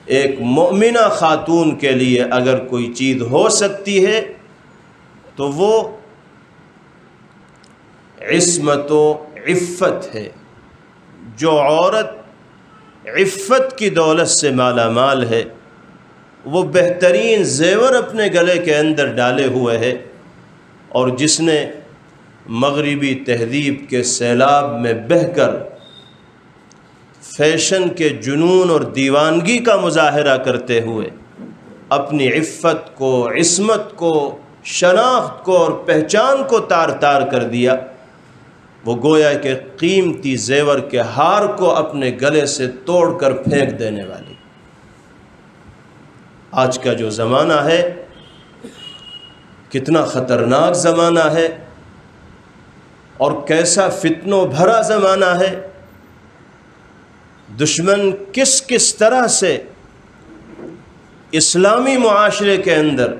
ایک مومنہ خاتون کے لیے اگر کوئی چیز ہو سکتی ہے تو وہ عصمت و عفت ہے۔ جو عورت عفت کی دولت سے مالا مال ہے، وہ بہترین زیور اپنے گلے کے اندر ڈالے ہوئے ہے، اور جس نے مغربی تہذیب کے سیلاب میں بہہ کر فیشن کے جنون اور دیوانگی کا مظاہرہ کرتے ہوئے اپنی عفت کو، عصمت کو، شناخت کو اور پہچان کو تار تار کر دیا، وہ گویا کہ قیمتی زیور کے ہار کو اپنے گلے سے توڑ کر پھینک دینے والی۔ آج کا جو زمانہ ہے کتنا خطرناک زمانہ ہے اور کیسا فتنوں بھرا زمانہ ہے۔ دشمن کس کس طرح سے اسلامی معاشرے کے اندر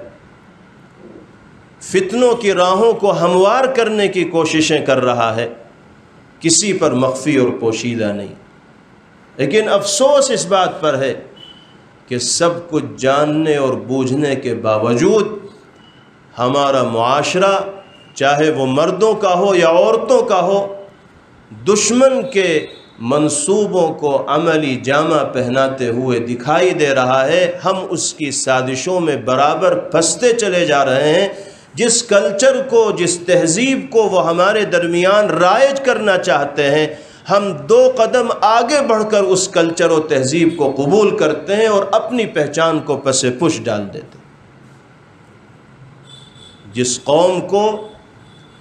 فتنوں کی راہوں کو ہموار کرنے کی کوششیں کر رہا ہے، کسی پر مخفی اور پوشیدہ نہیں۔ لیکن افسوس اس بات پر ہے کہ سب کچھ جاننے اور بوجھنے کے باوجود ہمارا معاشرہ، چاہے وہ مردوں کا ہو یا عورتوں کا ہو، دشمن کے منصوبوں کو عملی جامہ پہناتے ہوئے دکھائی دے رہا ہے۔ ہم اس کی سازشوں میں برابر پھنستے چلے جا رہے ہیں۔ جس کلچر کو، جس تہذیب کو وہ ہمارے درمیان رائج کرنا چاہتے ہیں، ہم 2 قدم آگے بڑھ کر اس کلچر و تہذیب کو قبول کرتے ہیں اور اپنی پہچان کو پس پش ڈال دیتے ہیں۔ جس قوم کو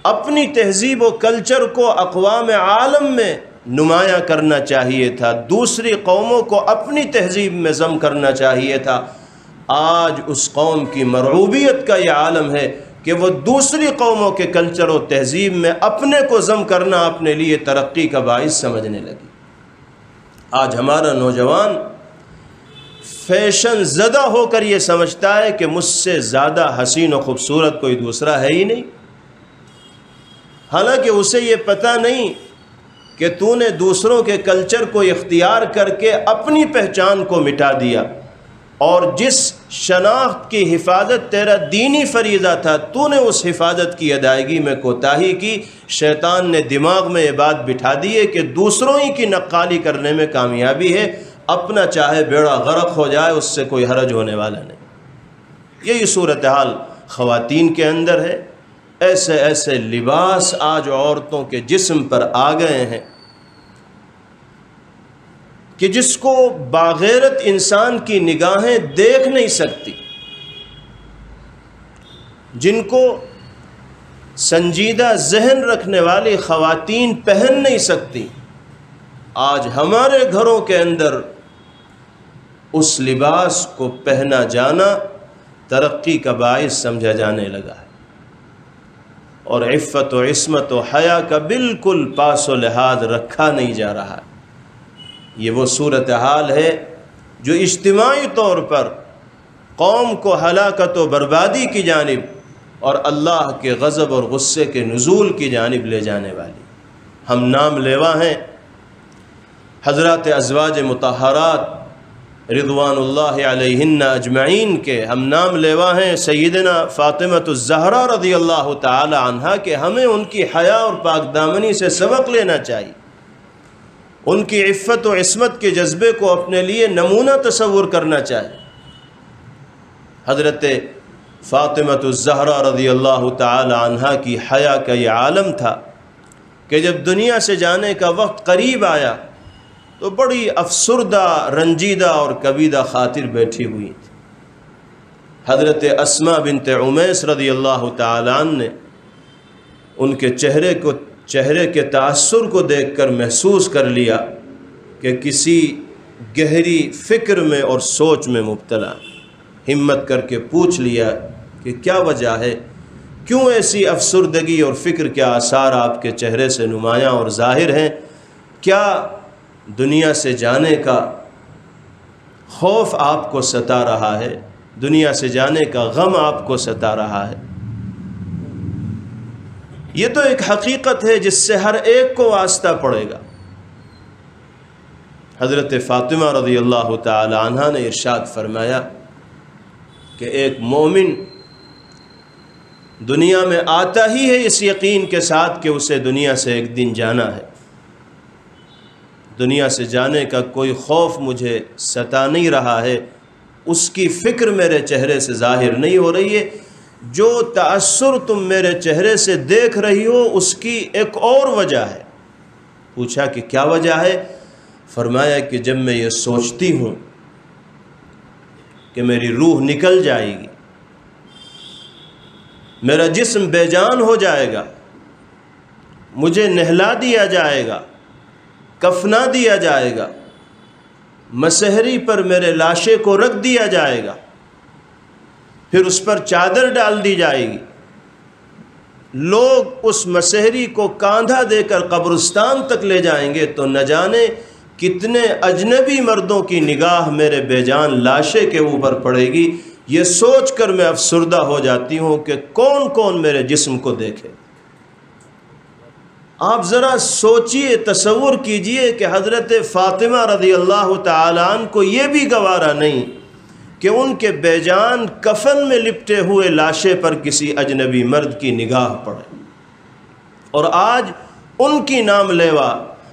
اپنی تہذیب و کلچر کو اقوام عالم میں نمایاں کرنا چاہیے تھا، دوسری قوموں کو اپنی تہذیب میں ضم کرنا چاہیے تھا، آج اس قوم کی مرعوبیت کا یہ عالم ہے کہ وہ دوسری قوموں کے کلچر و تہذیب میں اپنے کو ضم کرنا اپنے لیے ترقی کا باعث سمجھنے لگی۔ آج ہمارا نوجوان فیشن زدہ ہو کر یہ سمجھتا ہے کہ مجھ سے زیادہ حسین و خوبصورت کوئی دوسرا ہے ہی نہیں، حالانکہ اسے یہ پتہ نہیں کہ تو نے دوسروں کے کلچر کو اختیار کر کے اپنی پہچان کو مٹا دیا، اور جس شناخت کی حفاظت تیرا دینی فریضہ تھا، تو نے اس حفاظت کی ادائیگی میں کوتاہی کی۔ شیطان نے دماغ میں یہ بات بٹھا دی ہے کہ دوسروں ہی کی نقالی کرنے میں کامیابی ہے، اپنا چاہے بیڑا غرق ہو جائے اس سے کوئی حرج ہونے والا نہیں۔ یہی صورتحال خواتین کے اندر ہے۔ ایسے ایسے لباس آج عورتوں کے جسم پر آ گئے ہیں کہ جس کو باغیرت انسان کی نگاہیں دیکھ نہیں سکتی، جن کو سنجیدہ ذہن رکھنے والی خواتین پہن نہیں سکتی۔ آج ہمارے گھروں کے اندر اس لباس کو پہنا جانا ترقی کا باعث سمجھا جانے لگا ہے، اور عفت و عصمت و حیا کا بالکل پاس و لحاظ رکھا نہیں جا رہا ہے۔ یہ وہ صورتحال ہے جو اجتماعی طور پر قوم کو ہلاکت و بربادی کی جانب اور اللہ کے غضب اور غصے کے نزول کی جانب لے جانے والی۔ ہم نام لیوا ہیں حضرات ازواج مطہرات رضوان اللہ علیہن اجمعین کے، ہم نام لیوا ہیں سیدنا فاطمۃ الزہرا رضی اللہ تعالی عنہا کہ ہمیں ان کی حیا اور پاک دامنی سے سبق لینا چاہیے، ان کی عفت و عصمت کے جذبے کو اپنے لیے نمونہ تصور کرنا چاہیے۔ حضرت فاطمۃ الزہرا رضی اللہ تعالی عنہا کی حیا کا یہ عالم تھا کہ جب دنیا سے جانے کا وقت قریب آیا تو بڑی افسردہ، رنجیدہ اور کبیدہ خاطر بیٹھی ہوئی تھی۔ حضرت اسماء بنت عمیس رضی اللہ تعالی عنہ نے ان کے چہرے کے تاثر کو دیکھ کر محسوس کر لیا کہ کسی گہری فکر میں اور سوچ میں مبتلا۔ ہمت کر کے پوچھ لیا کہ کیا وجہ ہے، کیوں ایسی افسردگی اور فکر کے آثار آپ کے چہرے سے نمایاں اور ظاہر ہیں؟ کیا دنیا سے جانے کا خوف آپ کو ستا رہا ہے؟ دنیا سے جانے کا غم آپ کو ستا رہا ہے؟ یہ تو ایک حقیقت ہے جس سے ہر ایک کو واسطہ پڑے گا۔ حضرت فاطمہ رضی اللہ تعالی عنہا نے ارشاد فرمایا کہ ایک مومن دنیا میں آتا ہی ہے اس یقین کے ساتھ کہ اسے دنیا سے ایک دن جانا ہے، دنیا سے جانے کا کوئی خوف مجھے ستا نہیں رہا ہے، اس کی فکر میرے چہرے سے ظاہر نہیں ہو رہی ہے، جو تأثر تم میرے چہرے سے دیکھ رہی ہو اس کی ایک اور وجہ ہے۔ پوچھا کہ کیا وجہ ہے؟ فرمایا کہ جب میں یہ سوچتی ہوں کہ میری روح نکل جائے گی، میرا جسم بے جان ہو جائے گا، مجھے نہلا دیا جائے گا، کفنا دیا جائے گا، مسحری پر میرے لاشے کو رکھ دیا جائے گا، پھر اس پر چادر ڈال دی جائے گی، لوگ اس مسحری کو کاندھا دے کر قبرستان تک لے جائیں گے، تو نہ جانے کتنے اجنبی مردوں کی نگاہ میرے بے جان لاشے کے اوپر پڑے گی۔ یہ سوچ کر میں افسردہ ہو جاتی ہوں کہ کون کون میرے جسم کو دیکھے۔ آپ ذرا سوچئے، تصور کیجئے کہ حضرت فاطمہ رضی اللہ تعالیٰ عنہ کو یہ بھی گوارا نہیں کہ ان کے بے جان کفن میں لپٹے ہوئے لاشے پر کسی اجنبی مرد کی نگاہ پڑے، اور آج ان کی نام لیوا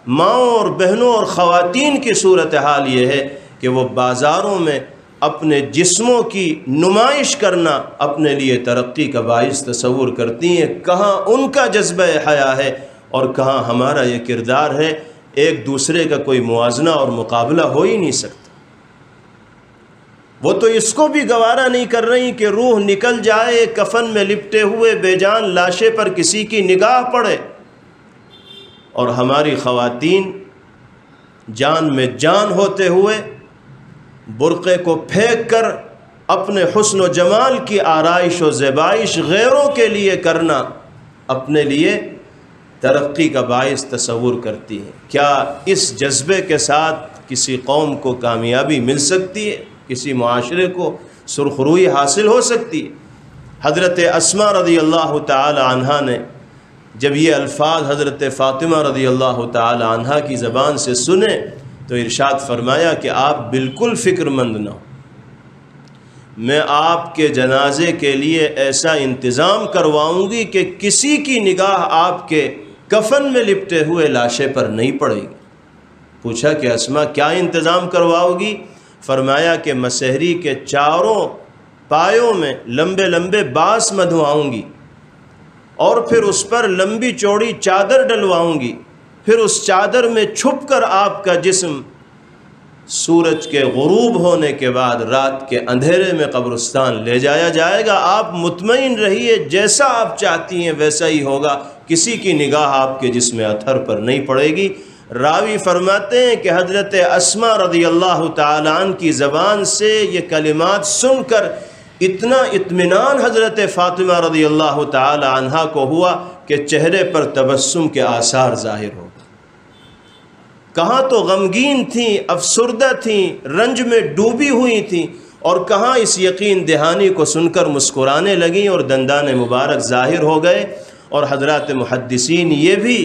ماؤں اور بہنوں اور خواتین کی صورتحال یہ ہے کہ وہ بازاروں میں اپنے جسموں کی نمائش کرنا اپنے لیے ترقی کا باعث تصور کرتی ہیں۔ کہاں ان کا جذبہ حیا ہے اور کہاں ہمارا یہ کردار ہے؟ ایک دوسرے کا کوئی موازنہ اور مقابلہ ہو ہی نہیں سکتا۔ وہ تو اس کو بھی گوارا نہیں کر رہی کہ روح نکل جائے، کفن میں لپٹے ہوئے بے جان لاشے پر کسی کی نگاہ پڑے، اور ہماری خواتین جان میں جان ہوتے ہوئے برقعے کو پھینک کر اپنے حسن و جمال کی آرائش و زیبائش غیروں کے لیے کرنا اپنے لیے ترقی کا باعث تصور کرتی ہیں۔ کیا اس جذبے کے ساتھ کسی قوم کو کامیابی مل سکتی ہے؟ کسی معاشرے کو سرخروئی حاصل ہو سکتی ہے؟ حضرت اسماء رضی اللہ تعالی عنہا نے جب یہ الفاظ حضرت فاطمہ رضی اللہ تعالی عنہا کی زبان سے سنے تو ارشاد فرمایا کہ آپ بالکل فکر مند نہ ہو، میں آپ کے جنازے کے لیے ایسا انتظام کرواؤں گی کہ کسی کی نگاہ آپ کے کفن میں لپٹے ہوئے لاشے پر نہیں پڑے گی۔ پوچھا کہ اسماء کیا انتظام کرواؤ گی؟ فرمایا کہ مسحری کے چاروں پایوں میں لمبے لمبے بانس مدھواؤں گی، اور پھر اس پر لمبی چوڑی چادر ڈلواؤں گی، پھر اس چادر میں چھپ کر آپ کا جسم سورج کے غروب ہونے کے بعد رات کے اندھیرے میں قبرستان لے جایا جائے گا۔ آپ مطمئن رہیے، جیسا آپ چاہتی ہیں ویسا ہی ہوگا، کسی کی نگاہ آپ کے جسم اطہر پر نہیں پڑے گی۔ راوی فرماتے ہیں کہ حضرت اسماء رضی اللہ تعالیٰ عنہ کی زبان سے یہ کلمات سن کر اتنا اطمینان حضرت فاطمہ رضی اللہ تعالی عنہا کو ہوا کہ چہرے پر تبسم کے آثار ظاہر ہو گئے۔ کہاں تو غمگین تھیں، افسردہ تھیں، رنج میں ڈوبی ہوئی تھیں، اور کہاں اس یقین دہانی کو سن کر مسکرانے لگیں اور دندان مبارک ظاہر ہو گئے۔ اور حضرات محدثین یہ بھی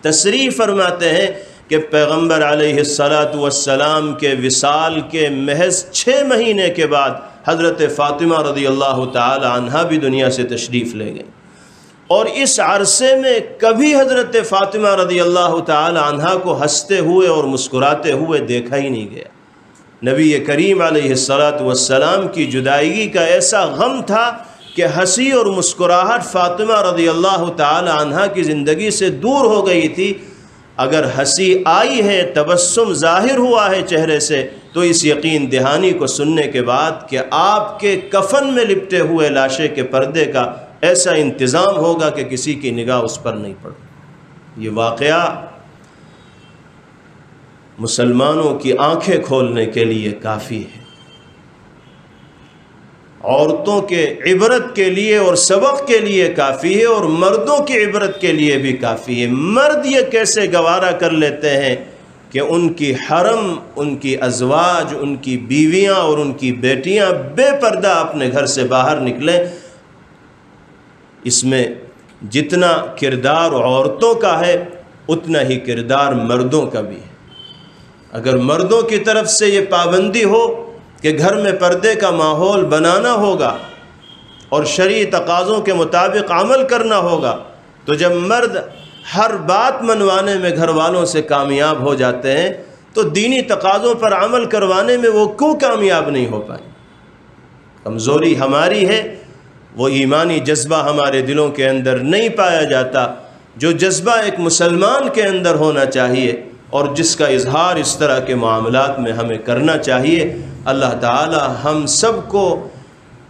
تصریح فرماتے ہیں کہ پیغمبر علیہ السلام کے وصال کے محض 6 مہینے کے بعد حضرت فاطمہ رضی اللہ تعالی عنہا بھی دنیا سے تشریف لے گئیں، اور اس عرصے میں کبھی حضرت فاطمہ رضی اللہ تعالی عنہا کو ہنستے ہوئے اور مسکراتے ہوئے دیکھا ہی نہیں گیا۔ نبی کریم علیہ السلام کی جدائیگی کا ایسا غم تھا کہ ہنسی اور مسکراہٹ فاطمہ رضی اللہ تعالی عنہا کی زندگی سے دور ہو گئی تھی۔ اگر ہنسی آئی ہے، تبسم ظاہر ہوا ہے چہرے سے، تو اس یقین دہانی کو سننے کے بعد کہ آپ کے کفن میں لپٹے ہوئے لاشے کے پردے کا ایسا انتظام ہوگا کہ کسی کی نگاہ اس پر نہیں پڑے۔ یہ واقعہ مسلمانوں کی آنکھیں کھولنے کے لیے کافی ہے، عورتوں کے عبرت کے لیے اور سبق کے لیے کافی ہے، اور مردوں کی عبرت کے لیے بھی کافی ہے۔ مرد یہ کیسے گوارا کر لیتے ہیں کہ ان کی حرم، ان کی ازواج، ان کی بیویاں اور ان کی بیٹیاں بے پردہ اپنے گھر سے باہر نکلیں۔ اس میں جتنا کردار عورتوں کا ہے اتنا ہی کردار مردوں کا بھی ہے۔ اگر مردوں کی طرف سے یہ پابندی ہو کہ گھر میں پردے کا ماحول بنانا ہوگا اور شرعی تقاضوں کے مطابق عمل کرنا ہوگا، تو جب مرد ہر بات منوانے میں گھر والوں سے کامیاب ہو جاتے ہیں تو دینی تقاضوں پر عمل کروانے میں وہ کیوں کامیاب نہیں ہو پائیں؟ کمزوری ہماری ہے، وہ ایمانی جذبہ ہمارے دلوں کے اندر نہیں پایا جاتا جو جذبہ ایک مسلمان کے اندر ہونا چاہیے اور جس کا اظہار اس طرح کے معاملات میں ہمیں کرنا چاہیے۔ اللہ تعالی ہم سب کو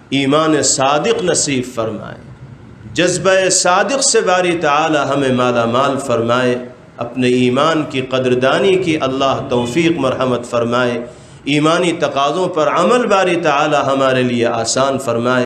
ایمان صادق نصیب فرمائے، جذبہ صادق سے باری تعالی ہمیں مالا مال فرمائے، اپنے ایمان کی قدردانی کی اللہ توفیق مرحمت فرمائے، ایمانی تقاضوں پر عمل باری تعالی ہمارے لیے آسان فرمائے۔